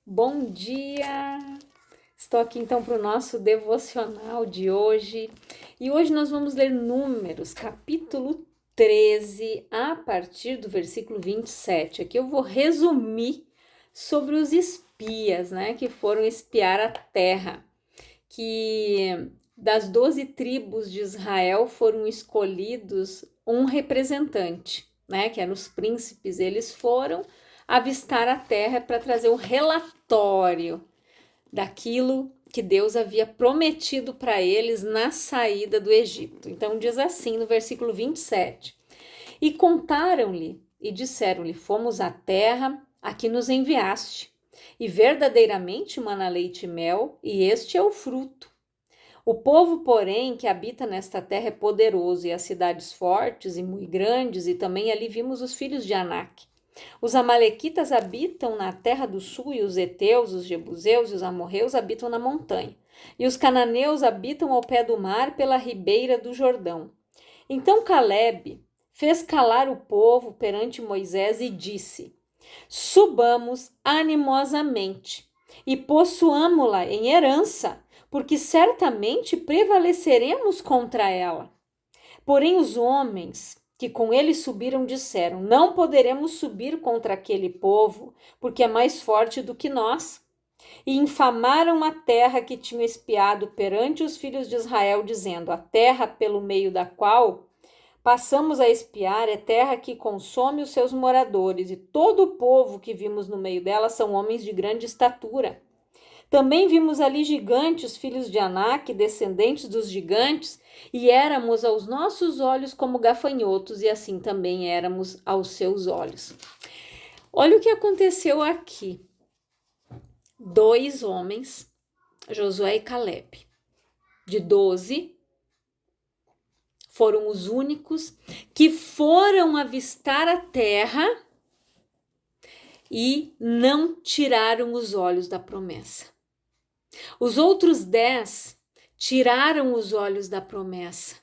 Bom dia! Estou aqui então para o nosso devocional de hoje. E hoje nós vamos ler Números, capítulo 13, a partir do versículo 27. Aqui eu vou resumir sobre os espias, né, que foram espiar a terra. Que das 12 tribos de Israel foram escolhidos um representante, né, que eram os príncipes. Eles foram avistar a terra para trazer o relatório daquilo que Deus havia prometido para eles na saída do Egito. Então diz assim no versículo 27: E contaram-lhe e disseram-lhe: Fomos à terra a que nos enviaste, e verdadeiramente mana leite e mel, e este é o fruto. O povo, porém, que habita nesta terra é poderoso, e as cidades fortes e muito grandes, e também ali vimos os filhos de Anak. Os amalequitas habitam na terra do sul, e os heteus, os jebuseus e os amorreus habitam na montanha. E os cananeus habitam ao pé do mar, pela ribeira do Jordão. Então Calebe fez calar o povo perante Moisés e disse: Subamos animosamente e possuamo-la em herança, porque certamente prevaleceremos contra ela. Porém os homens que com ele subiram disseram: Não poderemos subir contra aquele povo, porque é mais forte do que nós. E infamaram a terra que tinham espiado perante os filhos de Israel, dizendo: A terra pelo meio da qual passamos a espiar é terra que consome os seus moradores, e todo o povo que vimos no meio dela são homens de grande estatura. Também vimos ali gigantes, filhos de Anak, descendentes dos gigantes, e éramos aos nossos olhos como gafanhotos, e assim também éramos aos seus olhos. Olha o que aconteceu aqui. Dois homens, Josué e Calebe, de 12, foram os únicos que foram avistar a terra e não tiraram os olhos da promessa. Os outros 10 tiraram os olhos da promessa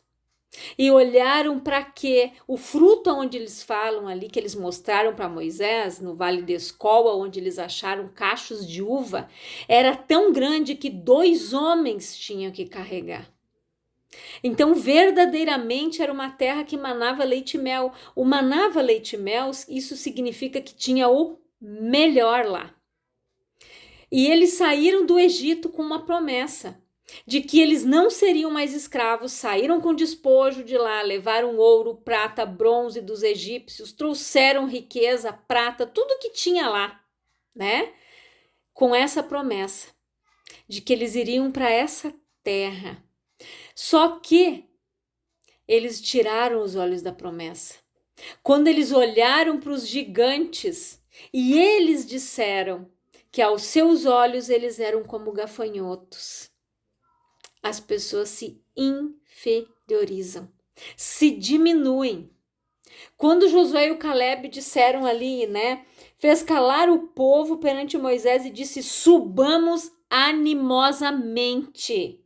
e olharam para quê? O fruto onde eles falam ali, que eles mostraram para Moisés, no Vale de Escola, onde eles acharam cachos de uva, era tão grande que 2 homens tinham que carregar. Então, verdadeiramente era uma terra que manava leite e mel. O manava leite e mel, isso significa que tinha o melhor lá. E eles saíram do Egito com uma promessa de que eles não seriam mais escravos, saíram com despojo de lá, levaram ouro, prata, bronze dos egípcios, trouxeram riqueza, prata, tudo que tinha lá, né? Com essa promessa de que eles iriam para essa terra. Só que eles tiraram os olhos da promessa. Quando eles olharam para os gigantes e eles disseram que aos seus olhos eles eram como gafanhotos, as pessoas se inferiorizam, se diminuem. Quando Josué e o Calebe disseram ali, né, fez calar o povo perante Moisés e disse: Subamos animosamente,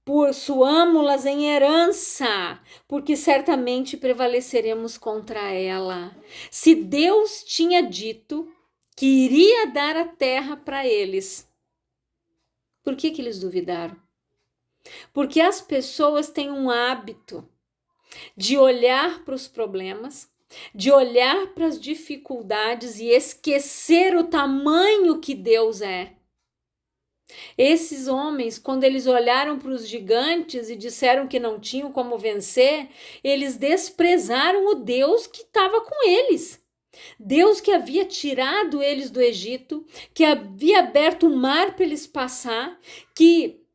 possuamo-las em herança, porque certamente prevaleceremos contra ela. Se Deus tinha dito que iria dar a terra para eles, por que eles duvidaram? Porque as pessoas têm um hábito de olhar para os problemas, de olhar para as dificuldades e esquecer o tamanho que Deus é. Esses homens, quando eles olharam para os gigantes e disseram que não tinham como vencer, eles desprezaram o Deus que estava com eles. Deus que havia tirado eles do Egito, que havia aberto o mar para eles passar, que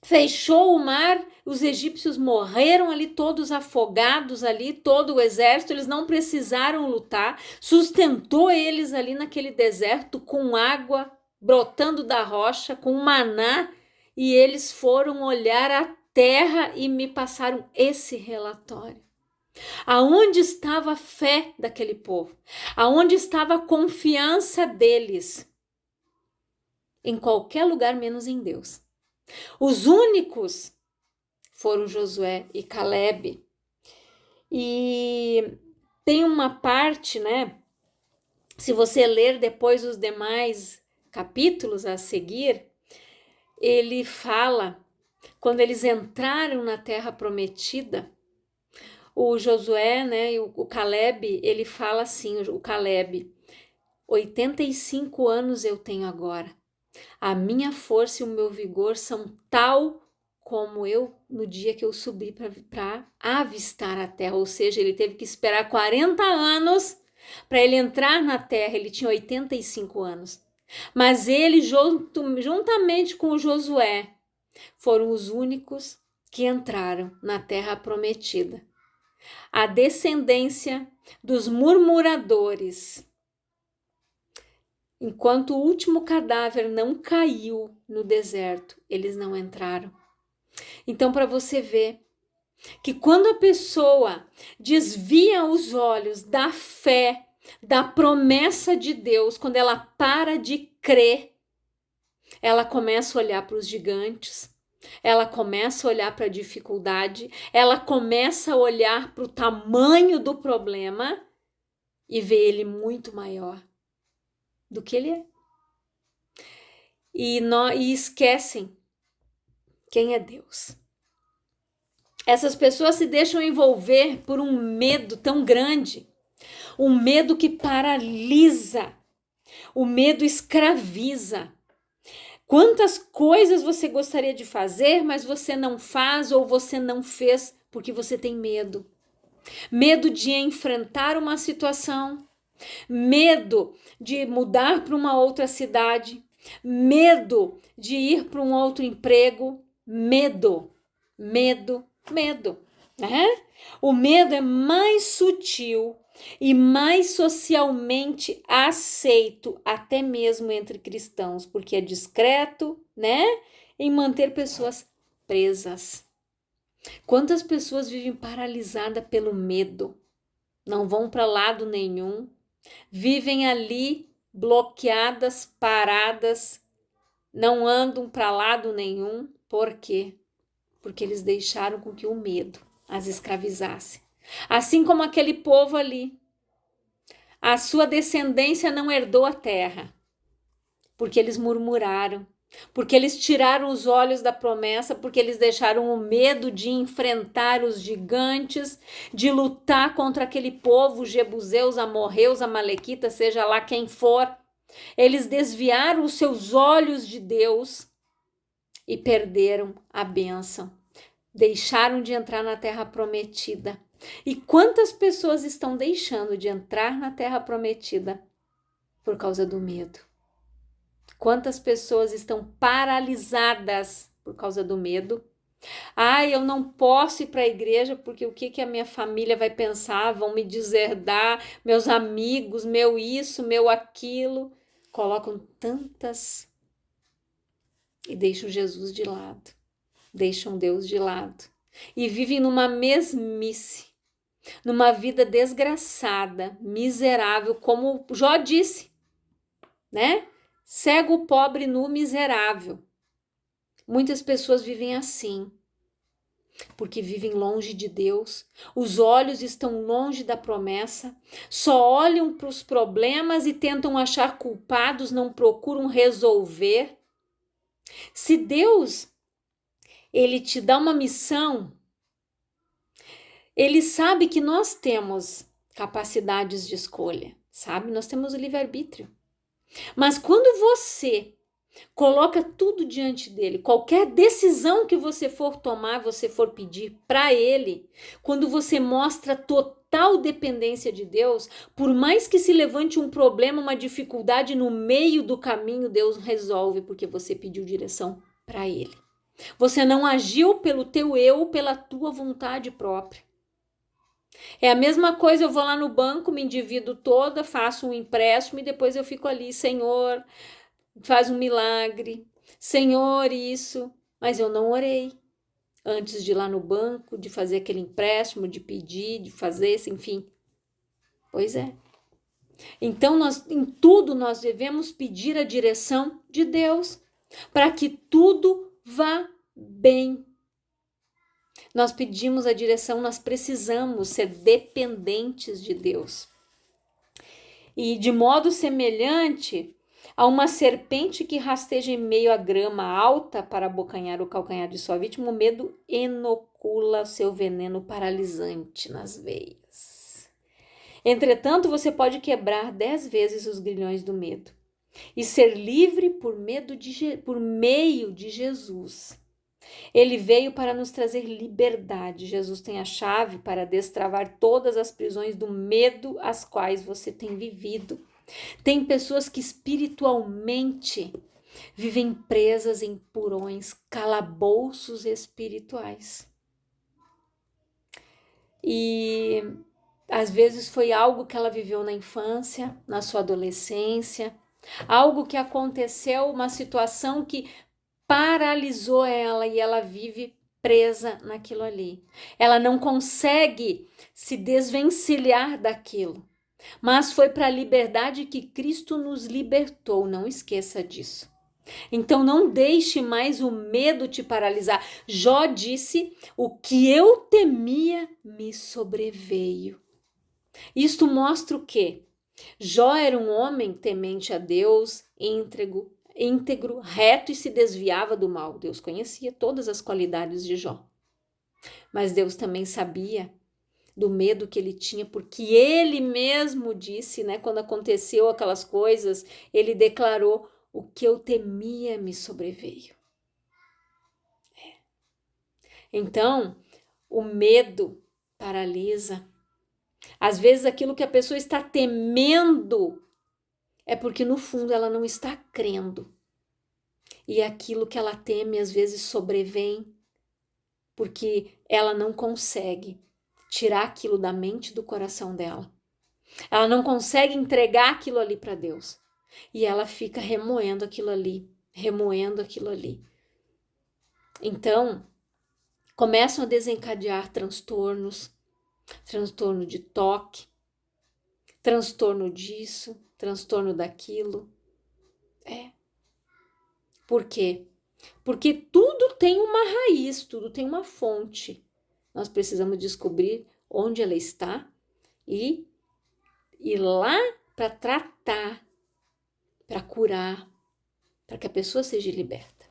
fechou o mar, os egípcios morreram ali, todos afogados ali, todo o exército, eles não precisaram lutar, sustentou eles ali naquele deserto com água brotando da rocha, com maná, e eles foram olhar a terra e me passaram esse relatório. Aonde estava a fé daquele povo? Aonde estava a confiança deles? Em qualquer lugar menos em Deus. Os únicos foram Josué e Calebe. E tem uma parte, né? Se você ler depois os demais capítulos a seguir, ele fala, quando eles entraram na terra prometida, o Josué, né, e o Caleb, ele fala assim, o Caleb, 85 anos eu tenho agora. A minha força e o meu vigor são tal como eu no dia que eu subi para avistar a terra. Ou seja, ele teve que esperar 40 anos para ele entrar na terra. Ele tinha 85 anos. Mas ele, juntamente com o Josué, foram os únicos que entraram na terra prometida. A descendência dos murmuradores. Enquanto o último cadáver não caiu no deserto, eles não entraram. Então, para você ver que quando a pessoa desvia os olhos da fé, da promessa de Deus, quando ela para de crer, ela começa a olhar para os gigantes, ela começa a olhar para a dificuldade, ela começa a olhar para o tamanho do problema e ver ele muito maior do que ele é. E esquecem quem é Deus. Essas pessoas se deixam envolver por um medo tão grande, um medo que paralisa, o medo escraviza. Quantas coisas você gostaria de fazer, mas você não faz ou você não fez porque você tem medo. Medo de enfrentar uma situação, medo de mudar para uma outra cidade, medo de ir para um outro emprego, medo, né? O medo é mais sutil e mais socialmente aceito, até mesmo entre cristãos, porque é discreto, né? Em manter pessoas presas. Quantas pessoas vivem paralisadas pelo medo? Não vão para lado nenhum, vivem ali bloqueadas, paradas, não andam para lado nenhum. Por quê? Porque eles deixaram com que o medo as escravizasse. Assim como aquele povo ali, a sua descendência não herdou a terra, porque eles murmuraram, porque eles tiraram os olhos da promessa, porque eles deixaram o medo de enfrentar os gigantes, de lutar contra aquele povo, os jebuseus, amorreus, amalequitas, seja lá quem for. Eles desviaram os seus olhos de Deus e perderam a bênção. Deixaram de entrar na terra prometida. E quantas pessoas estão deixando de entrar na terra prometida por causa do medo? Quantas pessoas estão paralisadas por causa do medo? Eu não posso ir para a igreja porque o que a minha família vai pensar? Vão me deserdar, meus amigos, meu isso, meu aquilo. Colocam tantas e deixam Jesus de lado, deixam Deus de lado e vivem numa mesmice, numa vida desgraçada, miserável, como Jó disse, né? Cego, pobre, nu, miserável. Muitas pessoas vivem assim, porque vivem longe de Deus, os olhos estão longe da promessa, só olham para os problemas e tentam achar culpados, não procuram resolver. Se Deus, ele te dá uma missão, ele sabe que nós temos capacidades de escolha, sabe? Nós temos o livre-arbítrio. Mas quando você coloca tudo diante dele, qualquer decisão que você for tomar, você for pedir para ele, quando você mostra total dependência de Deus, por mais que se levante um problema, uma dificuldade no meio do caminho, Deus resolve porque você pediu direção para ele. Você não agiu pelo teu eu, pela tua vontade própria. É a mesma coisa, eu vou lá no banco, me endivido toda, faço um empréstimo e depois eu fico ali, Senhor, faz um milagre, Senhor, isso, mas eu não orei antes de ir lá no banco, de fazer aquele empréstimo, de pedir, de fazer isso, enfim. Pois é. Então, em tudo nós devemos pedir a direção de Deus para que tudo vá bem. Nós pedimos a direção, nós precisamos ser dependentes de Deus. E de modo semelhante, A uma serpente que rasteja em meio à grama alta para abocanhar o calcanhar de sua vítima, o medo inocula seu veneno paralisante nas veias. Entretanto, você pode quebrar 10 vezes os grilhões do medo e ser livre por meio de Jesus. Ele veio para nos trazer liberdade. Jesus tem a chave para destravar todas as prisões do medo às quais você tem vivido. Tem pessoas que espiritualmente vivem presas em porões, calabouços espirituais. E às vezes foi algo que ela viveu na infância, na sua adolescência, algo que aconteceu, uma situação que paralisou ela e ela vive presa naquilo ali. Ela não consegue se desvencilhar daquilo. Mas foi para a liberdade que Cristo nos libertou, não esqueça disso. Então não deixe mais o medo te paralisar. Jó disse: o que eu temia me sobreveio. Isto mostra o quê? Jó era um homem temente a Deus, íntegro, reto e se desviava do mal. Deus conhecia todas as qualidades de Jó. Mas Deus também sabia do medo que ele tinha, porque ele mesmo disse, né, quando aconteceu aquelas coisas, ele declarou: o que eu temia me sobreveio. Então, o medo paralisa. Às vezes aquilo que a pessoa está temendo é porque no fundo ela não está crendo. E aquilo que ela teme às vezes sobrevém porque ela não consegue tirar aquilo da mente e do coração dela. Ela não consegue entregar aquilo ali para Deus. E ela fica remoendo aquilo ali, remoendo aquilo ali. Então, começam a desencadear transtornos, transtorno de toque, transtorno disso, transtorno daquilo. Por quê? Porque tudo tem uma raiz, tudo tem uma fonte. Nós precisamos descobrir onde ela está e ir lá para tratar, para curar, para que a pessoa seja liberta.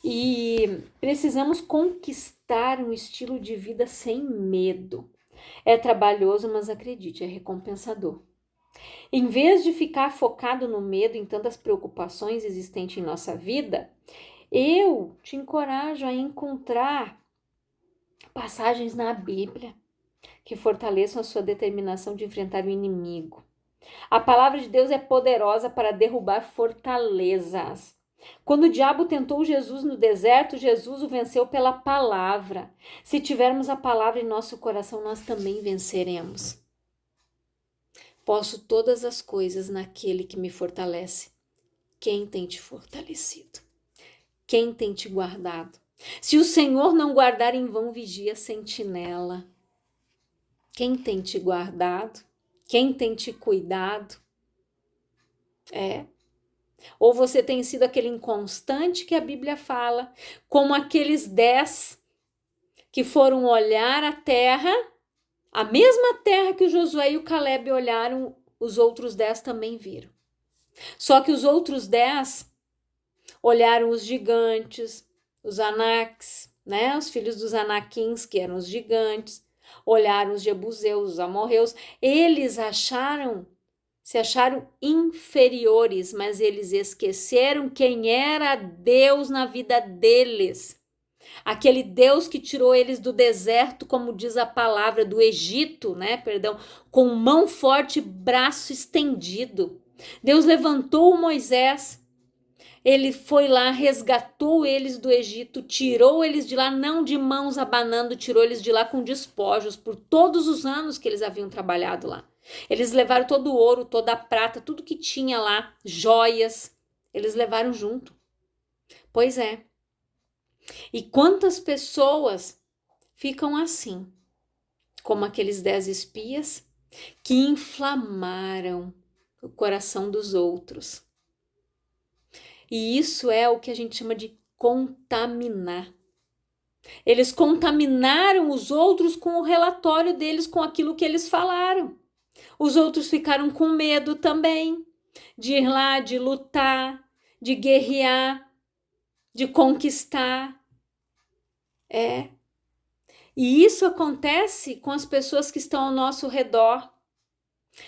E precisamos conquistar um estilo de vida sem medo. É trabalhoso, mas acredite, é recompensador. Em vez de ficar focado no medo, em tantas preocupações existentes em nossa vida, eu te encorajo a encontrar passagens na Bíblia que fortaleçam a sua determinação de enfrentar o inimigo. A palavra de Deus é poderosa para derrubar fortalezas. Quando o diabo tentou Jesus no deserto, Jesus o venceu pela palavra. Se tivermos a palavra em nosso coração, nós também venceremos. Posso todas as coisas naquele que me fortalece. Quem tem te fortalecido? Quem tem te guardado? Se o Senhor não guardar, em vão vigia a sentinela. Quem tem te guardado? Quem tem te cuidado? Ou você tem sido aquele inconstante que a Bíblia fala, como aqueles 10 que foram olhar a terra, a mesma terra que o Josué e o Caleb olharam, os outros 10 também viram. Só que os outros 10 olharam os gigantes, os Anaques, né? Os filhos dos Anaquins, que eram os gigantes, olharam os Jebuseus, os amorreus. Eles se acharam inferiores, mas eles esqueceram quem era Deus na vida deles. Aquele Deus que tirou eles do deserto, como diz a palavra, do Egito, né? Perdão, com mão forte e braço estendido. Deus levantou Moisés. Ele foi lá, resgatou eles do Egito, tirou eles de lá, não de mãos abanando, tirou eles de lá com despojos por todos os anos que eles haviam trabalhado lá. Eles levaram todo o ouro, toda a prata, tudo que tinha lá, joias, eles levaram junto. Pois é. E quantas pessoas ficam assim, como aqueles 10 espias que inflamaram o coração dos outros. E isso é o que a gente chama de contaminar. Eles contaminaram os outros com o relatório deles, com aquilo que eles falaram. Os outros ficaram com medo também. de ir lá, de lutar, de guerrear, de conquistar. E isso acontece com as pessoas que estão ao nosso redor.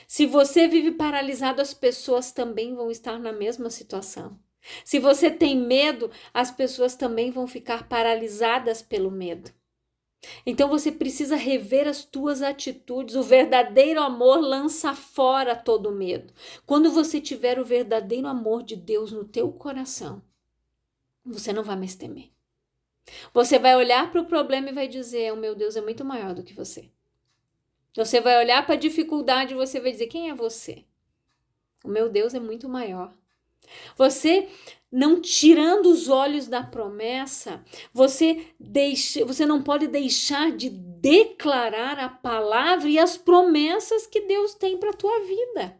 Se você vive paralisado, as pessoas também vão estar na mesma situação. Se você tem medo, as pessoas também vão ficar paralisadas pelo medo. Então você precisa rever as tuas atitudes. O verdadeiro amor lança fora todo medo. Quando você tiver o verdadeiro amor de Deus no teu coração, você não vai mais temer. Você vai olhar para o problema e vai dizer: o meu Deus é muito maior do que você. Você vai olhar para a dificuldade e você vai dizer: quem é você? O meu Deus é muito maior. Você não tirando os olhos da promessa, você não pode deixar de declarar a palavra e as promessas que Deus tem para a tua vida.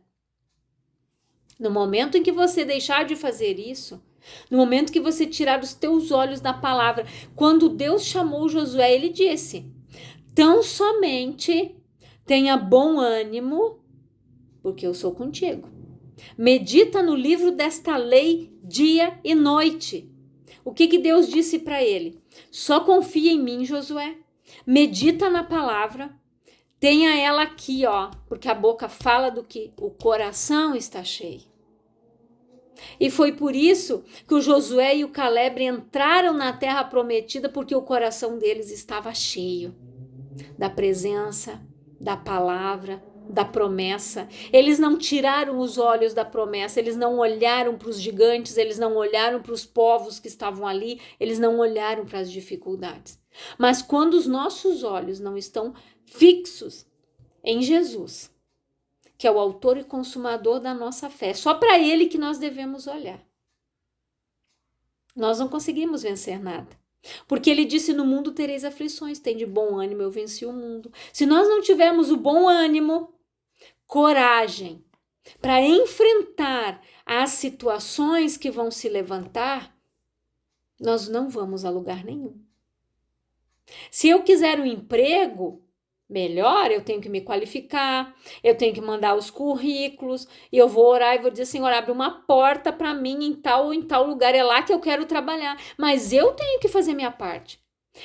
No momento em que você deixar de fazer isso, no momento que você tirar os teus olhos da palavra, quando Deus chamou Josué, ele disse: tão somente tenha bom ânimo, porque eu sou contigo. Medita no livro desta lei dia e noite. O que Deus disse para ele? Só confia em mim, Josué. Medita na palavra. Tenha ela aqui, porque a boca fala do que o coração está cheio. E foi por isso que o Josué e o Caleb entraram na terra prometida, porque o coração deles estava cheio da presença, da palavra, da promessa. Eles não tiraram os olhos da promessa, eles não olharam para os gigantes, eles não olharam para os povos que estavam ali, eles não olharam para as dificuldades. Mas quando os nossos olhos não estão fixos em Jesus, que é o autor e consumador da nossa fé, só para ele que nós devemos olhar, nós não conseguimos vencer nada. Porque ele disse: no mundo tereis aflições, tem de bom ânimo, eu venci o mundo. Se nós não tivermos o bom ânimo, coragem para enfrentar as situações que vão se levantar, nós não vamos a lugar nenhum. Se eu quiser um emprego melhor, eu tenho que me qualificar, eu tenho que mandar os currículos, e eu vou orar e vou dizer: Senhor, abre uma porta para mim em tal ou em tal lugar, é lá que eu quero trabalhar. Mas eu tenho que fazer minha parte.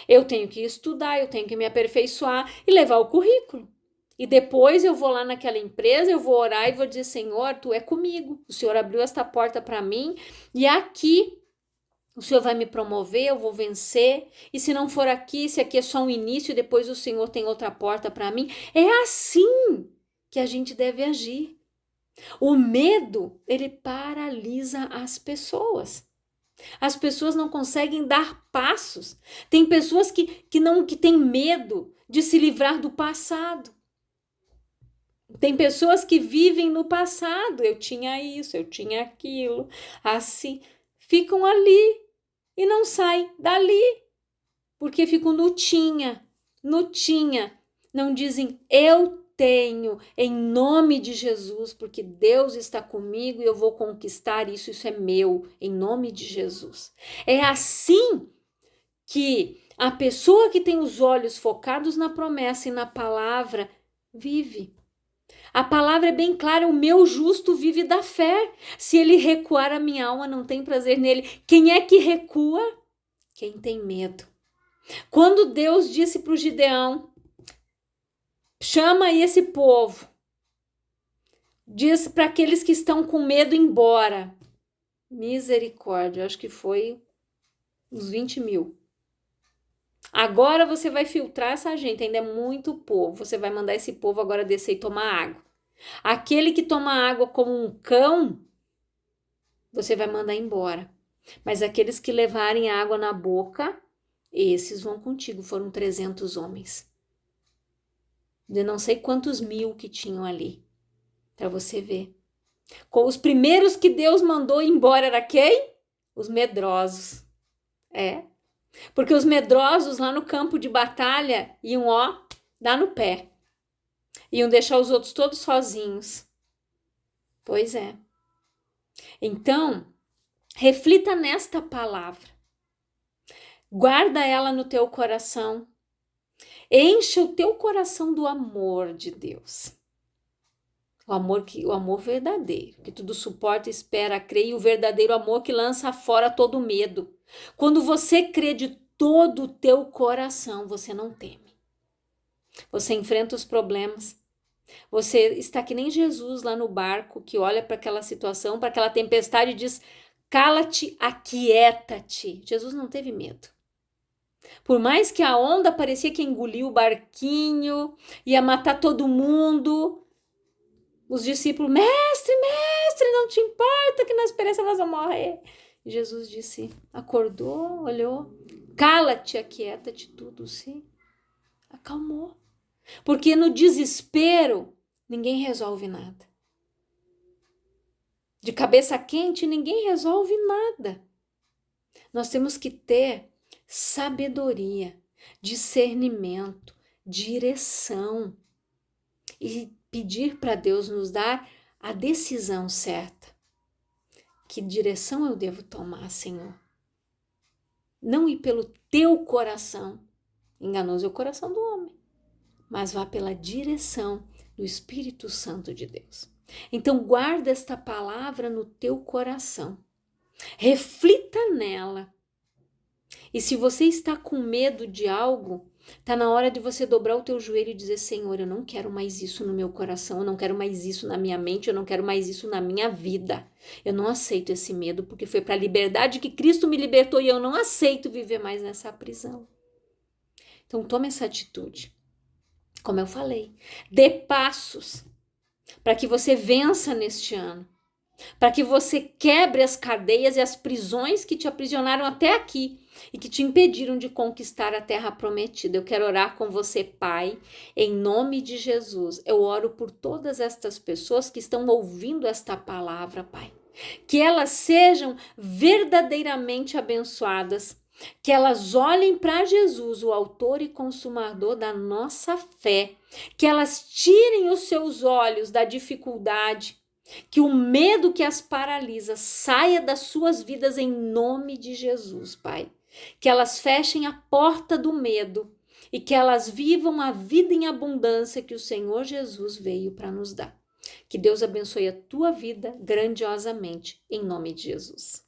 Eu tenho que estudar, eu tenho que me aperfeiçoar e levar o currículo. E depois eu vou lá naquela empresa, eu vou orar e vou dizer: Senhor, tu é comigo. O Senhor abriu esta porta para mim e aqui o Senhor vai me promover, eu vou vencer. E se não for aqui, se aqui é só um início, depois o Senhor tem outra porta para mim. É assim que a gente deve agir. O medo, ele paralisa as pessoas. As pessoas não conseguem dar passos. Tem pessoas que têm medo de se livrar do passado. Tem pessoas que vivem no passado. Eu tinha isso, eu tinha aquilo. Assim, ficam ali e não saem dali. Porque ficam no tinha. Não dizem: eu tenho, em nome de Jesus, porque Deus está comigo e eu vou conquistar isso. Isso é meu, em nome de Jesus. É assim que a pessoa que tem os olhos focados na promessa e na palavra vive. A palavra é bem clara: o meu justo vive da fé. Se ele recuar, a minha alma não tem prazer nele. Quem é que recua? Quem tem medo. Quando Deus disse para o Gideão: chama aí esse povo, diz para aqueles que estão com medo ir embora. Misericórdia, acho que foi uns 20.000. Agora você vai filtrar essa gente, ainda é muito povo. Você vai mandar esse povo agora descer e tomar água. Aquele que toma água como um cão, você vai mandar embora. Mas aqueles que levarem água na boca, esses vão contigo. Foram 300 homens. De não sei quantos mil que tinham ali. Para você ver. Com os primeiros que Deus mandou embora era quem? Os medrosos. Porque os medrosos lá no campo de batalha iam, dar no pé. Iam deixar os outros todos sozinhos. Pois é. Então, reflita nesta palavra. Guarda ela no teu coração. Enche o teu coração do amor de Deus. o amor verdadeiro, que tudo suporta, espera, crê, e o verdadeiro amor que lança fora todo medo. Quando você crê de todo o teu coração, você não teme. Você enfrenta os problemas. Você está que nem Jesus lá no barco, que olha para aquela situação, para aquela tempestade e diz: cala-te, aquieta-te. Jesus não teve medo. Por mais que a onda parecia que engoliu o barquinho, ia matar todo mundo, os discípulos: mestre, mestre, não te importa que nós pereçamos, nós vamos morrer. E Jesus disse, acordou, olhou: cala-te, aquieta-te, tudo se acalmou. Porque no desespero, ninguém resolve nada. De cabeça quente, ninguém resolve nada. Nós temos que ter sabedoria, discernimento, direção e pedir para Deus nos dar a decisão certa. Que direção eu devo tomar, Senhor? Não ir pelo teu coração, enganoso é o coração do homem, mas vá pela direção do Espírito Santo de Deus. Então guarda esta palavra no teu coração, reflita nela. E se você está com medo de algo, está na hora de você dobrar o teu joelho e dizer: Senhor, eu não quero mais isso no meu coração, eu não quero mais isso na minha mente, eu não quero mais isso na minha vida. Eu não aceito esse medo, porque foi para a liberdade que Cristo me libertou e eu não aceito viver mais nessa prisão. Então tome essa atitude. Como eu falei, dê passos para que você vença neste ano, para que você quebre as cadeias e as prisões que te aprisionaram até aqui e que te impediram de conquistar a terra prometida. Eu quero orar com você, Pai, em nome de Jesus. Eu oro por todas estas pessoas que estão ouvindo esta palavra, Pai. Que elas sejam verdadeiramente abençoadas, que elas olhem para Jesus, o autor e consumador da nossa fé, que elas tirem os seus olhos da dificuldade, que o medo que as paralisa saia das suas vidas em nome de Jesus, Pai. Que elas fechem a porta do medo e que elas vivam a vida em abundância que o Senhor Jesus veio para nos dar. Que Deus abençoe a tua vida grandiosamente, em nome de Jesus.